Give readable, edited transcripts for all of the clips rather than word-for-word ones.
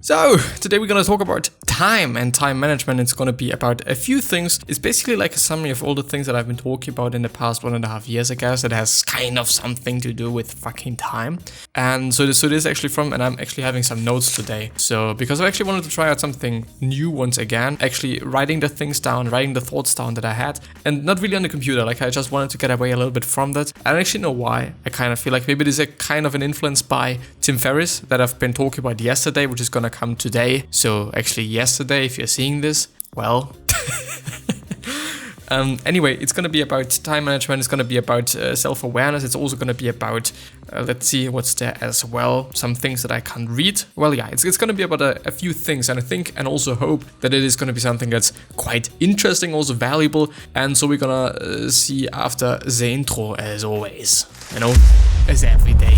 So, today we're gonna talk about time and time management. It's gonna be about a few things. It's basically like a summary of all the things that I've been talking about in the past 1.5 years, I guess. It has kind of something to do with fucking time. And so this is actually from, and I'm actually having some notes today. So, because I actually wanted to try out something new once again, actually writing the things down, writing the thoughts down that I had, and not really on the computer. Like, I just wanted to get away a little bit from that. I don't actually know why. I kind of feel like maybe there's a kind of an influence by Tim Ferriss that I've been talking about yesterday, which is gonna come today. So actually yesterday, if you're seeing this, well, anyway, it's going to be about time management. It's going to be about self-awareness. It's also going to be about, let's see what's there as well. Some things that I can't read. Well, yeah, it's going to be about a few things. And I think and also hope that it is going to be something that's quite interesting, also valuable. And so we're going to see after the intro, as always, you know, as every day,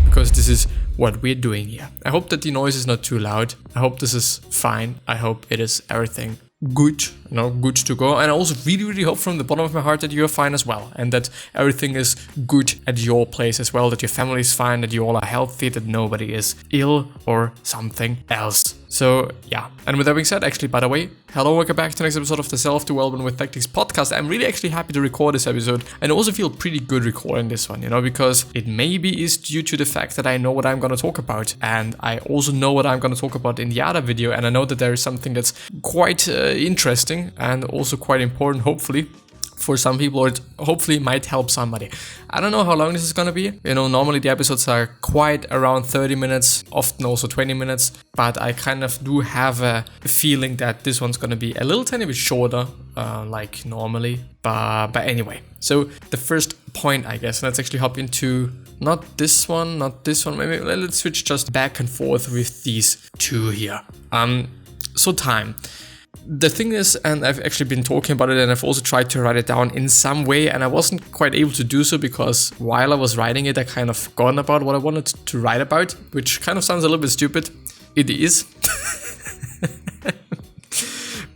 because this is what we're doing here. I hope that the noise is not too loud. I hope this is fine. I hope it is everything good, good to go. And I also really hope from the bottom of my heart that you're fine as well, and that everything is good at your place as well, that your family is fine, that you all are healthy, that nobody is ill or something else. So yeah, and with that being said, actually, by the way, hello, welcome back to the next episode of the Self-Development with Tactics podcast. I'm really actually happy to record this episode, and also feel pretty good recording this one, because it maybe is due to the fact that I know what I'm going to talk about, and I also know what I'm going to talk about in the other video, and I know that there is something that's quite interesting and also quite important, hopefully, for some people, or it hopefully might help somebody. I don't know how long this is gonna be. Normally the episodes are quite around 30 minutes, often also 20 minutes, but I kind of do have a feeling that this one's gonna be a little tiny bit shorter, like normally. But anyway, so the first point, I guess, let's actually hop into not this one, maybe let's switch just back and forth with these two here. So time. The thing is, and I've actually been talking about it, and I've also tried to write it down in some way, and I wasn't quite able to do so because while I was writing it, I kind of forgotten about what I wanted to write about, which kind of sounds a little bit stupid. It is.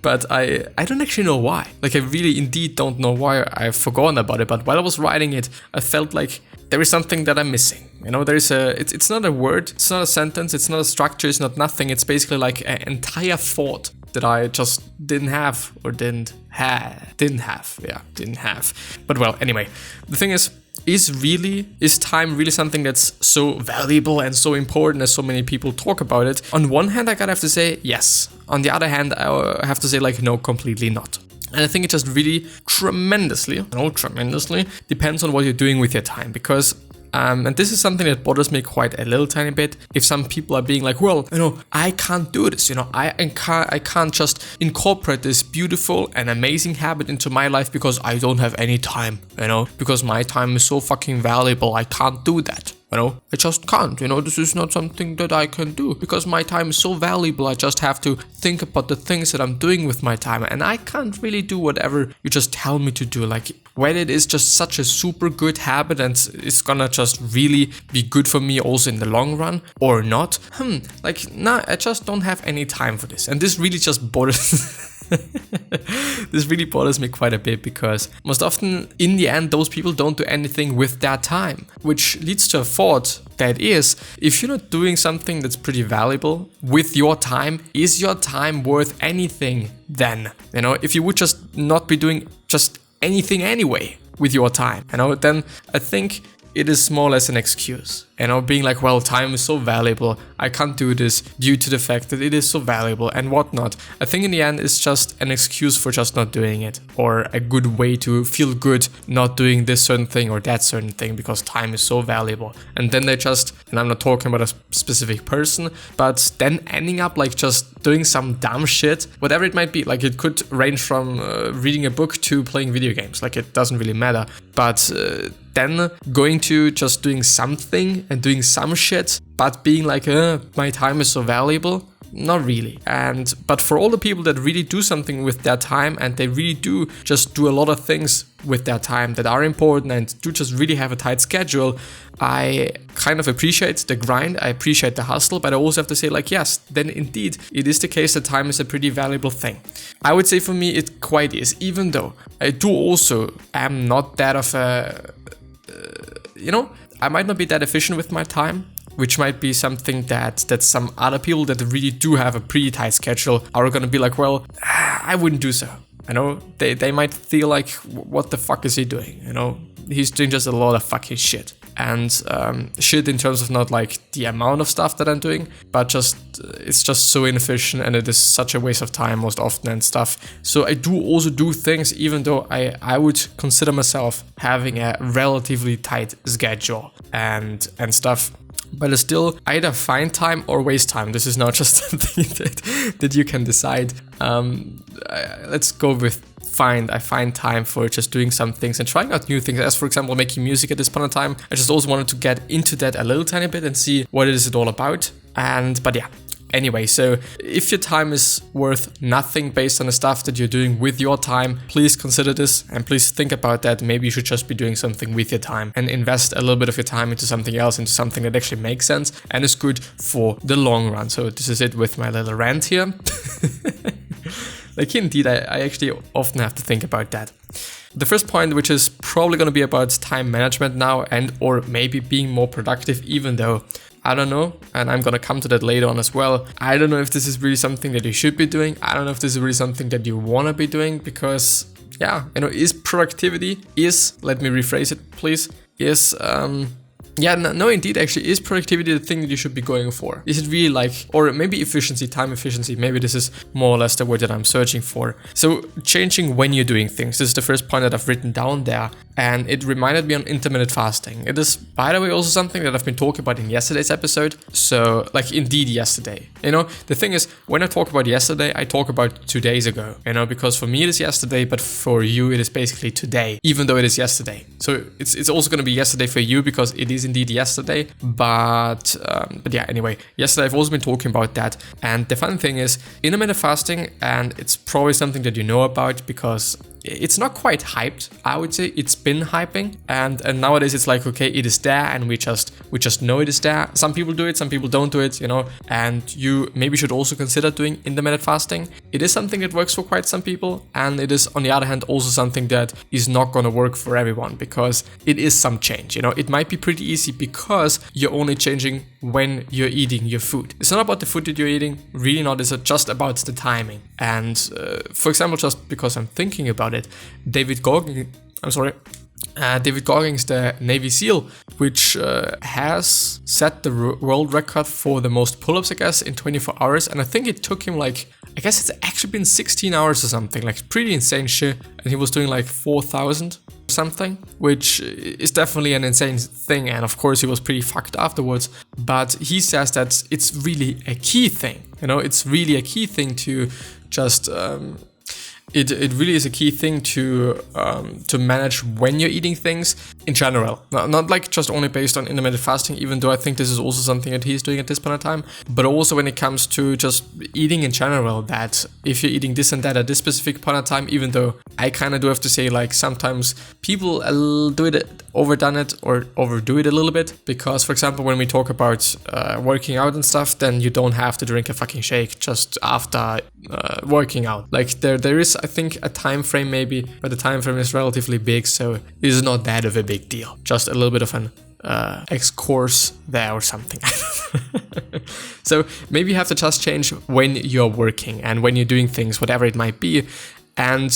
But I don't actually know why. Like, I really indeed don't know why I've forgotten about it, but while I was writing it, I felt like there is something that I'm missing. There is it's not a word, it's not a sentence, it's not a structure, it's not nothing. It's basically like an entire thought that I just didn't have. But well, anyway, the thing is time really something that's so valuable and so important as so many people talk about it? On one hand, I gotta have to say yes. On the other hand, I have to say like no, completely not. And I think it just really tremendously depends on what you're doing with your time, because and this is something that bothers me quite a little tiny bit. If some people are being like, well, I can't do this, I can't just incorporate this beautiful and amazing habit into my life because I don't have any time, because my time is so fucking valuable, I can't do that. I just can't, this is not something that I can do because my time is so valuable. I just have to think about the things that I'm doing with my time, and I can't really do whatever you just tell me to do. Like, whether it is just such a super good habit and it's gonna just really be good for me also in the long run or not. I just don't have any time for this. And this really just bothers this really bothers me quite a bit, because most often in the end those people don't do anything with their time, which leads to a thought that is, if you're not doing something that's pretty valuable with your time, is your time worth anything then? If you would just not be doing just anything anyway with your time, then I think it is more or less an excuse, being like, well, time is so valuable, I can't do this due to the fact that it is so valuable and whatnot. I think in the end it's just an excuse for just not doing it, or a good way to feel good not doing this certain thing or that certain thing because time is so valuable. And then they just, and I'm not talking about a specific person, but then ending up like just doing some dumb shit, whatever it might be. Like, it could range from reading a book to playing video games, like, it doesn't really matter. But then going to just doing something and doing some shit, but being like, my time is so valuable. Not really. But for all the people that really do something with their time, and they really do just do a lot of things with their time that are important and do just really have a tight schedule, I kind of appreciate the grind, I appreciate the hustle, but I also have to say, like, yes, then indeed it is the case that time is a pretty valuable thing. I would say for me it quite is, even though I do also am not that of a, I might not be that efficient with my time, which might be something that some other people that really do have a pretty tight schedule are gonna be like, well, I wouldn't do so. You know, they might feel like, what the fuck is he doing? You know, he's doing just a lot of fucking shit. And shit in terms of not like the amount of stuff that I'm doing, but just it's just so inefficient and it is such a waste of time most often and stuff. So I do also do things, even though I would consider myself having a relatively tight schedule and stuff. But I still either find time or waste time. This is not just something that you can decide. Let's go with I find time for just doing some things and trying out new things, as for example making music at this point in time. I just also wanted to get into that a little tiny bit and see what it is all about. But yeah, anyway, so if your time is worth nothing based on the stuff that you're doing with your time, please consider this and please think about that. Maybe you should just be doing something with your time and invest a little bit of your time into something else, into something that actually makes sense and is good for the long run. So this is it with my little rant here. Like indeed, I actually often have to think about that. The first point, which is probably going to be about time management now and or maybe being more productive, even though I don't know, and I'm going to come to that later on as well. I don't know if this is really something that you should be doing. I don't know if this is really something that you want to be doing because, yeah, you know, is productivity, let me rephrase it, please, no, indeed, actually, is productivity the thing that you should be going for? Is it really like, or maybe efficiency, time efficiency, maybe this is more or less the word that I'm searching for. So changing when you're doing things, this is the first point that I've written down there, and it reminded me on intermittent fasting. It is, by the way, also something that I've been talking about in yesterday's episode, so like indeed yesterday. You know, the thing is, when I talk about yesterday, I talk about 2 days ago, you know, because for me it is yesterday, but for you it is basically today, even though it is yesterday. So it's also going to be yesterday for you because it is indeed yesterday, but yeah, anyway, yesterday I've also been talking about that. And the fun thing is intermittent fasting, and it's probably something that you know about because it's not quite hyped. I would say it's been hyping, and nowadays it's like, okay, it is there, and we just know it is there. Some people do it, some people don't do it, you know, and you maybe should also consider doing intermittent fasting. It is something that works for quite some people, and it is on the other hand also something that is not gonna work for everyone because it is some change, you know. It might be pretty easy because you're only changing when you're eating your food. It's not about the food that you're eating, really not. It's just about the timing. And for example, just because I'm thinking about it, David Goggins, the Navy SEAL, which has set the world record for the most pull-ups, I guess, in 24 hours. And I think it took him like, I guess it's actually been 16 hours or something, like pretty insane shit. And he was doing like 4,000 something, which is definitely an insane thing. And of course he was pretty fucked afterwards, but he says that it's really a key thing, you know, it's really a key thing to just it really is a key thing to manage when you're eating things in general. Not like just only based on intermittent fasting, even though I think this is also something that he's doing at this point in time, but also when it comes to just eating in general, that if you're eating this and that at this specific point in time, even though I kind of do have to say, like, sometimes people do it, overdo it a little bit, because for example, when we talk about working out and stuff, then you don't have to drink a fucking shake just after working out. Like there is, I think, a time frame maybe, but the time frame is relatively big, so it is not that of a big deal. Just a little bit of an X-course there or something. So maybe you have to just change when you're working and when you're doing things, whatever it might be. And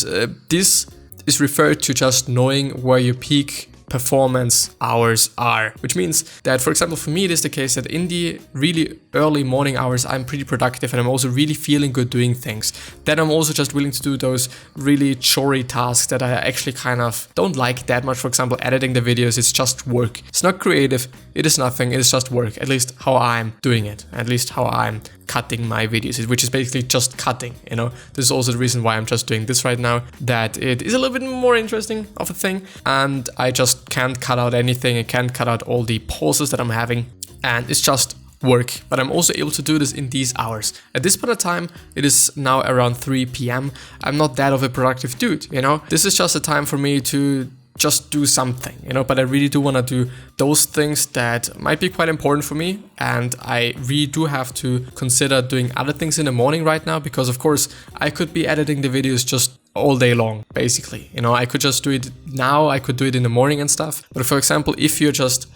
this is referred to just knowing where your peak performance hours are, which means that, for example, for me it is the case that in the really early morning hours I'm pretty productive and I'm also really feeling good doing things. Then I'm also just willing to do those really chore tasks that I actually kind of don't like that much. For example, editing the videos, it's just work. It's not creative, it is nothing, it is just work, at least how I'm doing it, at least how I'm cutting my videos, which is basically just cutting, you know. This is also the reason why I'm just doing this right now, that it is a little bit more interesting of a thing, and I just can't cut out anything. I can't cut out all the pauses that I'm having, and it's just work. But I'm also able to do this in these hours. At this point of time, it is now around 3 p.m. I'm not that of a productive dude, you know. This is just a time for me to just do something, you know, but I really do want to do those things that might be quite important for me, and I really do have to consider doing other things in the morning right now, because of course I could be editing the videos just all day long, basically. You know, I could just do it now, I could do it in the morning and stuff. But for example, if you're just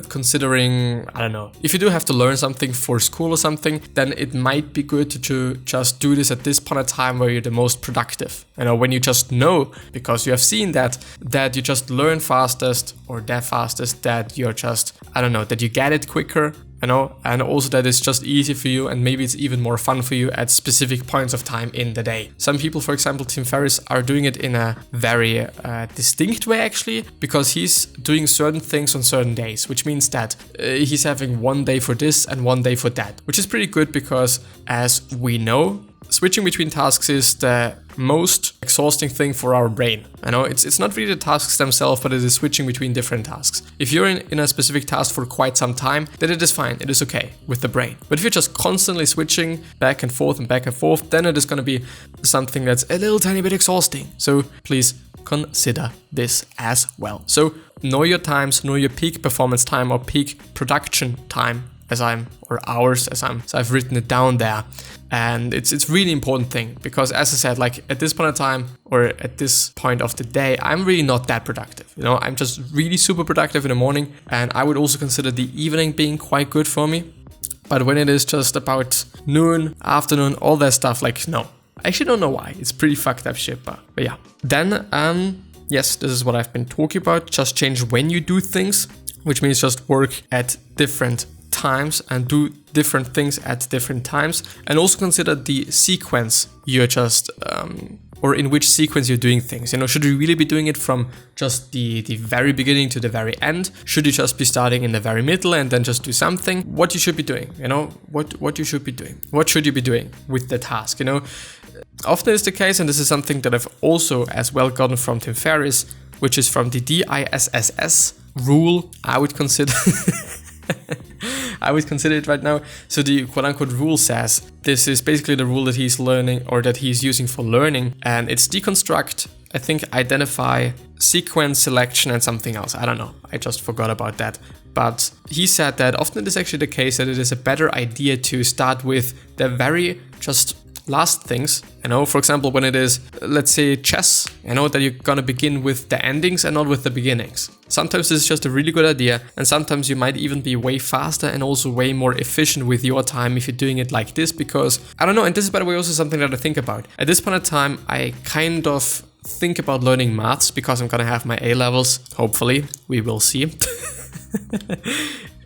considering, I don't know, if you do have to learn something for school or something, then it might be good to just do this at this point in time where you're the most productive. You know, when you just know, because you have seen that you just learn fastest, or that fastest, that you're just, I don't know, that you get it quicker, you know, and also that it's just easy for you, and maybe it's even more fun for you at specific points of time in the day. Some people, for example, Tim Ferriss, are doing it in a very distinct way actually, because he's doing certain things on certain days, which means that he's having one day for this and one day for that, which is pretty good because, as we know, switching between tasks is the most exhausting thing for our brain. I know it's not really the tasks themselves, but it is switching between different tasks. If you're in a specific task for quite some time, then it is fine, it is okay with the brain. But if you're just constantly switching back and forth, then it is going to be something that's a little tiny bit exhausting. So please consider this as well. So know your times, know your peak performance time or peak production time, or hours, so I've written it down there. And it's really important thing, because as I said, like at this point in time, or at this point of the day, I'm really not that productive. You know, I'm just really super productive in the morning, and I would also consider the evening being quite good for me. But when it is just about noon, afternoon, all that stuff, like no. I actually don't know why. It's pretty fucked up shit, but yeah. Then, yes, this is what I've been talking about. Just change when you do things, which means just work at different times and do different things at different times, and also consider the sequence you're just or in which sequence you're doing things. You know, should you really be doing it from just the very beginning to the very end? Should you just be starting in the very middle and then just do something? What you should be doing, you know, what you should be doing. What should you be doing with the task, you know? Often it's the case, and this is something that I've also as well gotten from Tim Ferriss, which is from the DISSS rule, I would consider it right now. So the quote-unquote rule says, this is basically the rule that he's learning, or that he's using for learning, and it's deconstruct, I think, identify, sequence, selection, and something else. I don't know, I just forgot about that. But he said that often it is actually the case that it is a better idea to start with the very just last things, you know, for example, when it is, let's say, chess, you know, that you're gonna begin with the endings and not with the beginnings. Sometimes this is just a really good idea, and sometimes you might even be way faster and also way more efficient with your time if you're doing it like this, because, I don't know, and this is by the way also something that I think about. At this point in time, I kind of think about learning maths, because I'm gonna have my A-levels, hopefully, we will see,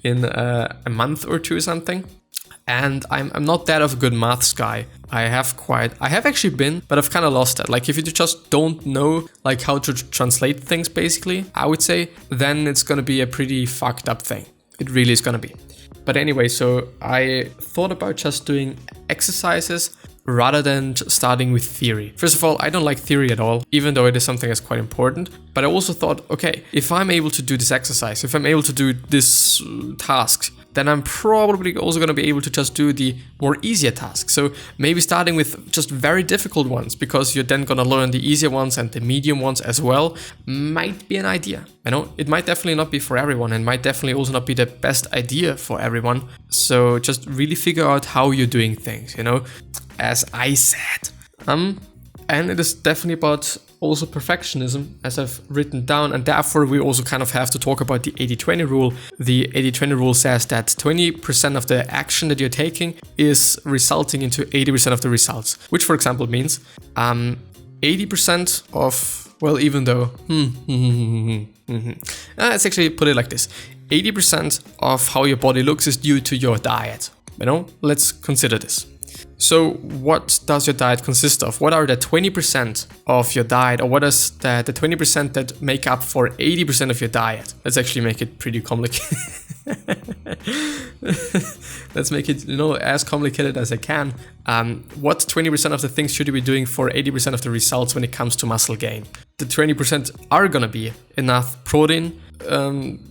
in a month or two or something. And I'm not that of a good maths guy. I have actually been, but I've kind of lost that. Like if you just don't know like how to translate things, basically, I would say, then it's gonna be a pretty fucked up thing. It really is gonna be. But anyway, so I thought about just doing exercises rather than starting with theory. First of all, I don't like theory at all, even though it is something that's quite important. But I also thought, okay, if I'm able to do this exercise, if I'm able to do this task, then I'm probably also going to be able to just do the more easier tasks. So maybe starting with just very difficult ones, because you're then going to learn the easier ones and the medium ones as well, might be an idea. You know, it might definitely not be for everyone, and might definitely also not be the best idea for everyone. So just really figure out how you're doing things, you know, as I said. And it is definitely about also perfectionism, as I've written down, and therefore we also kind of have to talk about the 80-20 rule. The 80-20 rule says that 20% of the action that you're taking is resulting into 80% of the results, which for example means 80% of, well, even though, let's actually put it like this. 80% of how your body looks is due to your diet. You know, let's consider this. So what does your diet consist of? What are the 20% of your diet, or what is the 20% that make up for 80% of your diet? Let's actually make it pretty complicated. Let's make it, you know, as complicated as I can. What 20% of the things should you be doing for 80% of the results when it comes to muscle gain? The 20% are gonna be enough protein,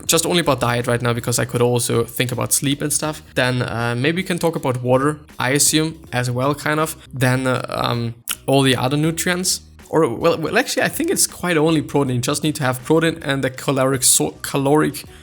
just only about diet right now, because I could also think about sleep and stuff. Then maybe we can talk about water, I assume, as well, kind of. Then all the other nutrients, or well, actually, I think it's quite only protein. You just need to have protein and a caloric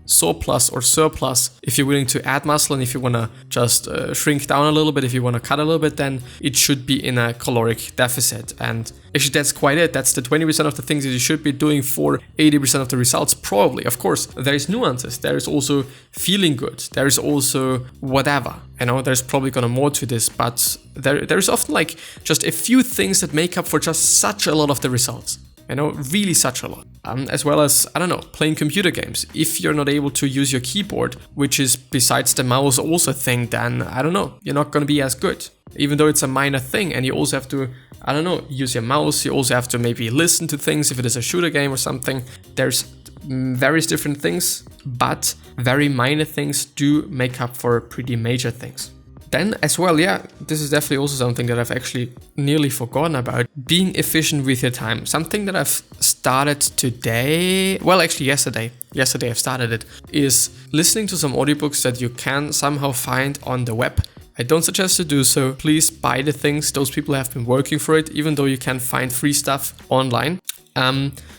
surplus or surplus if you're willing to add muscle, and if you want to just shrink down a little bit, if you want to cut a little bit, then it should be in a caloric deficit. And actually, that's quite it. That's the 20% of the things that you should be doing for 80% of the results, probably. Of course, there is nuances. There is also feeling good. There is also whatever. There's probably gonna more to this, but there's often like just a few things that make up for just such a lot of the results. Really such a lot. As well as, I don't know, playing computer games. If you're not able to use your keyboard, which is besides the mouse also a thing, then I don't know, you're not gonna be as good. Even though it's a minor thing, and you also have to, I don't know, use your mouse, you also have to maybe listen to things if it is a shooter game or something. There's various different things, but very minor things do make up for pretty major things. Then as well, yeah, this is definitely also something that I've actually nearly forgotten about. Being efficient with your time. Something that I've started today, well actually yesterday I've started it, is listening to some audiobooks that you can somehow find on the web. I don't suggest to do so. Please buy the things. Those people have been working for it, even though you can find free stuff online.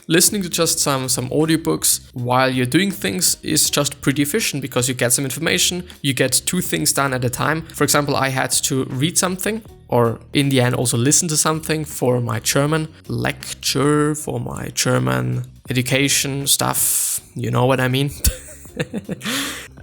Listening to just some audiobooks while you're doing things is just pretty efficient because you get some information, you get 2 things done at a time. For example, I had to read something, or in the end also listen to something for my German lecture, for my German education stuff, you know what I mean.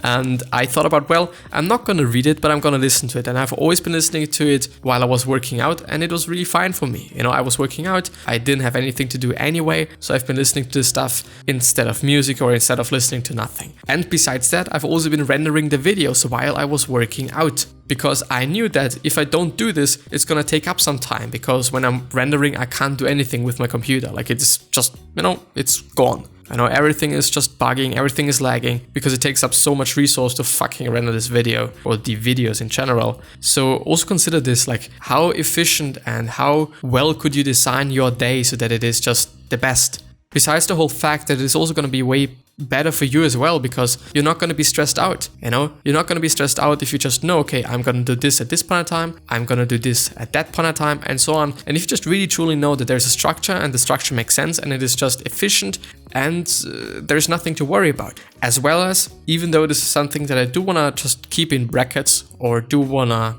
And I thought about, well, I'm not going to read it, but I'm going to listen to it. And I've always been listening to it while I was working out, and it was really fine for me. I was working out, I didn't have anything to do anyway, so I've been listening to this stuff instead of music or instead of listening to nothing. And besides that, I've also been rendering the videos while I was working out, because I knew that if I don't do this, it's going to take up some time, because when I'm rendering, I can't do anything with my computer. Like, it's just, it's gone. Everything is just bugging, everything is lagging, because it takes up so much resource to fucking render this video, or the videos in general. So also consider this, like, how efficient and how well could you design your day so that it is just the best. Besides the whole fact that it's also going to be way better for you as well, because you're not going to be stressed out. You're not going to be stressed out if you just know, okay, I'm going to do this at this point in time, I'm going to do this at that point in time, and so on. And if you just really truly know that there's a structure, and the structure makes sense, and it is just efficient, and there's nothing to worry about. As well as, even though this is something that I do want to just keep in brackets, or do want to,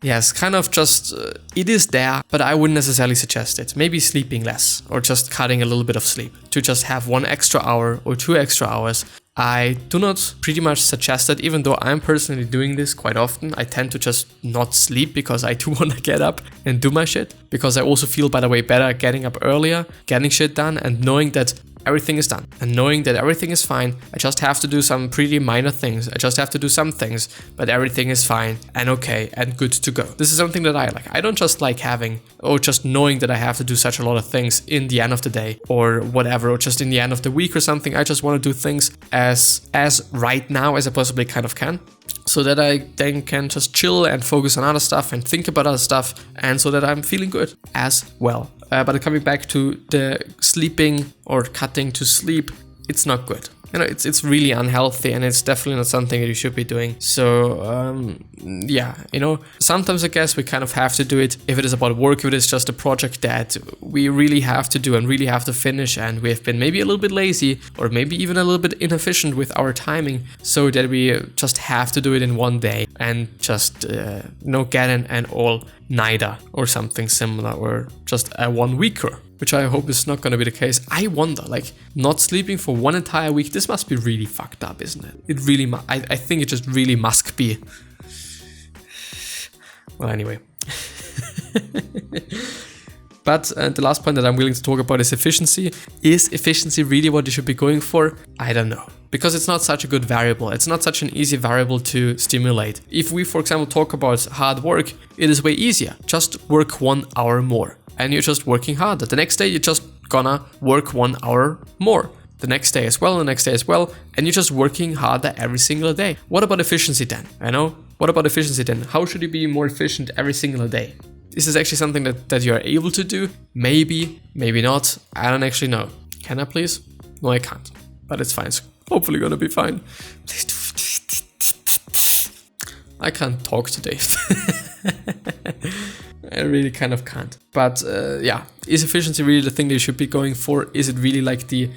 yes, kind of just, it is there, but I wouldn't necessarily suggest it. Maybe sleeping less, or just cutting a little bit of sleep, to just have 1 extra hour or 2 extra hours. I do not pretty much suggest that, even though I'm personally doing this quite often. I tend to just not sleep because I do want to get up and do my shit. Because I also feel, by the way, better getting up earlier, getting shit done, and knowing that everything is done, and knowing that everything is fine. I just have to do some pretty minor things. I just have to do some things, but everything is fine and okay and good to go. This is something that I like. I don't just like having, or just knowing that I have to do such a lot of things in the end of the day or whatever, or just in the end of the week or something. I just want to do things as right now as I possibly kind of can, so that I then can just chill and focus on other stuff and think about other stuff, and so that I'm feeling good as well. But coming back to the sleeping or cutting to sleep, it's not good. It's really unhealthy, and it's definitely not something that you should be doing. So yeah, sometimes I guess we kind of have to do it if it is about work, if it is just a project that we really have to do and really have to finish, and we have been maybe a little bit lazy or maybe even a little bit inefficient with our timing, so that we just have to do it in one day and just get an all-nighter or something similar, or just a 1 weeker, which I hope is not going to be the case. I wonder, like, not sleeping for 1 entire week, this must be really fucked up, isn't it? It really I think it just really must be. Well, anyway. But the last point that I'm willing to talk about is efficiency. Is efficiency really what you should be going for? I don't know. Because it's not such a good variable. It's not such an easy variable to stimulate. If we, for example, talk about hard work, it is way easier. Just work 1 hour more, and you're just working harder. The next day, you're just gonna work 1 hour more. The next day as well, the next day as well, and you're just working harder every single day. What about efficiency then? What about efficiency then? How should you be more efficient every single day? This is actually something that you're able to do. Maybe, maybe not. I don't actually know. Can I please? No, I can't. But it's fine. It's hopefully gonna be fine. I can't talk today. I really kind of can't. But yeah, is efficiency really the thing that you should be going for? Is it really like the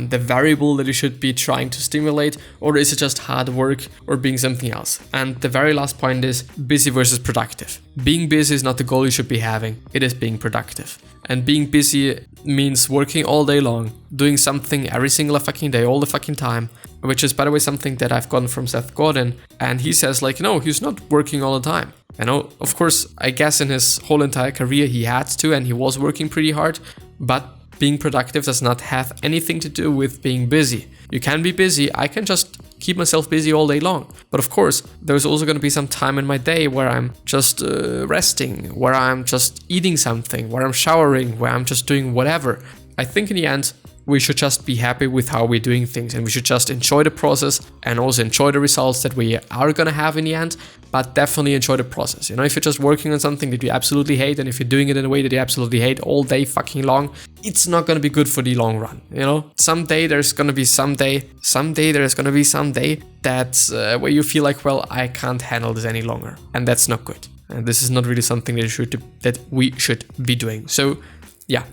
variable that you should be trying to stimulate, or is it just hard work or being something else? And the very last point is busy versus productive. Being busy is not the goal you should be having. It is being productive. And being busy means working all day long, doing something every single fucking day, all the fucking time, which is, by the way, something that I've gotten from Seth Godin. And he says, like, no, he's not working all the time. You know, of course, I guess in his whole entire career he had to, and he was working pretty hard, but being productive does not have anything to do with being busy. You can be busy. I can just keep myself busy all day long. But of course, there's also going to be some time in my day where I'm just resting, where I'm just eating something, where I'm showering, where I'm just doing whatever. I think in the end, we should just be happy with how we're doing things, and we should just enjoy the process and also enjoy the results that we are going to have in the end, but definitely enjoy the process. You know, if you're just working on something that you absolutely hate, and if you're doing it in a way that you absolutely hate all day fucking long, it's not going to be good for the long run. You know, someday there's going to be someday that's where you feel like, well, I can't handle this any longer, and that's not good. And this is not really something that we should be doing. So yeah.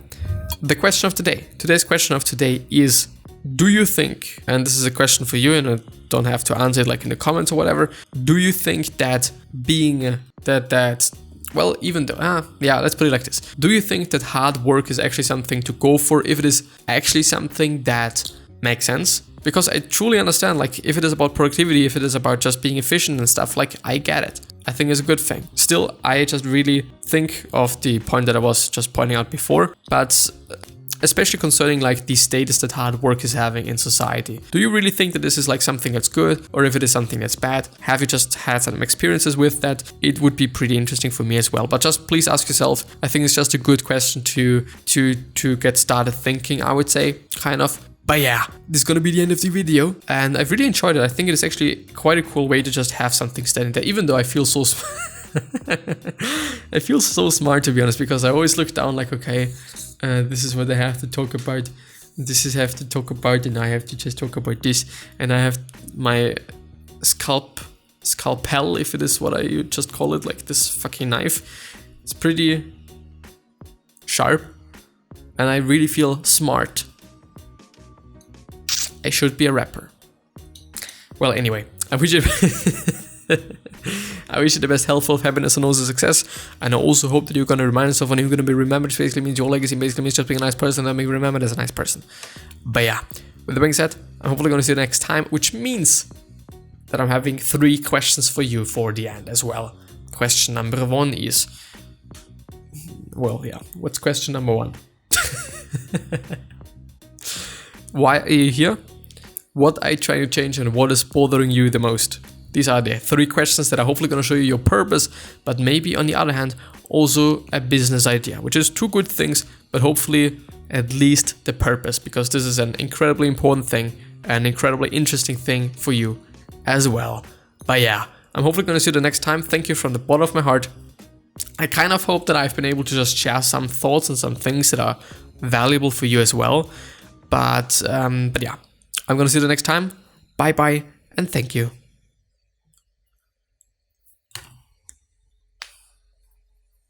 The question of today's question of today is, do you think, and this is a question for you, and I don't have to answer it like in the comments or whatever, do you think that well, even though, let's put it like this. Do you think that hard work is actually something to go for if it is actually something that makes sense? Because I truly understand, like, if it is about productivity, if it is about just being efficient and stuff, like, I get it. I think it's a good thing. Still, I just really think of the point that I was just pointing out before, but especially concerning like the status that hard work is having in society. Do you really think that this is like something that's good, or if it is something that's bad? Have you just had some experiences with that? It would be pretty interesting for me as well. But just please ask yourself. I think it's just a good question to get started thinking, I would say, kind of. But yeah, this is gonna be the end of the video, and I've really enjoyed it. I think it is actually quite a cool way to just have something standing there, even though I feel so I feel so smart, to be honest, because I always look down like, okay, this is what I have to talk about, and I have to just talk about this, and I have my scalpel, if it is what I just call it, like this fucking knife. It's pretty sharp, and I really feel smart. I should be a rapper. Well, anyway, I wish you the best health, wealth, happiness, and also success. And I also hope that you're going to remind yourself when you're going to be remembered. It basically means your legacy basically means just being a nice person and being remembered as a nice person. But yeah, with that being said, I'm hopefully going to see you next time, which means that I'm having 3 questions for you for the end as well. Question number 1 is, well, yeah, what's question number 1? Why are you here? What are you trying to change, and what is bothering you the most? These are the 3 questions that are hopefully going to show you your purpose, but maybe on the other hand, also a business idea, which is 2 good things, but hopefully at least the purpose, because this is an incredibly important thing, an incredibly interesting thing for you as well. But yeah, I'm hopefully going to see you the next time. Thank you from the bottom of my heart. I kind of hope that I've been able to just share some thoughts and some things that are valuable for you as well. But yeah, I'm going to see you the next time. Bye bye, and thank you.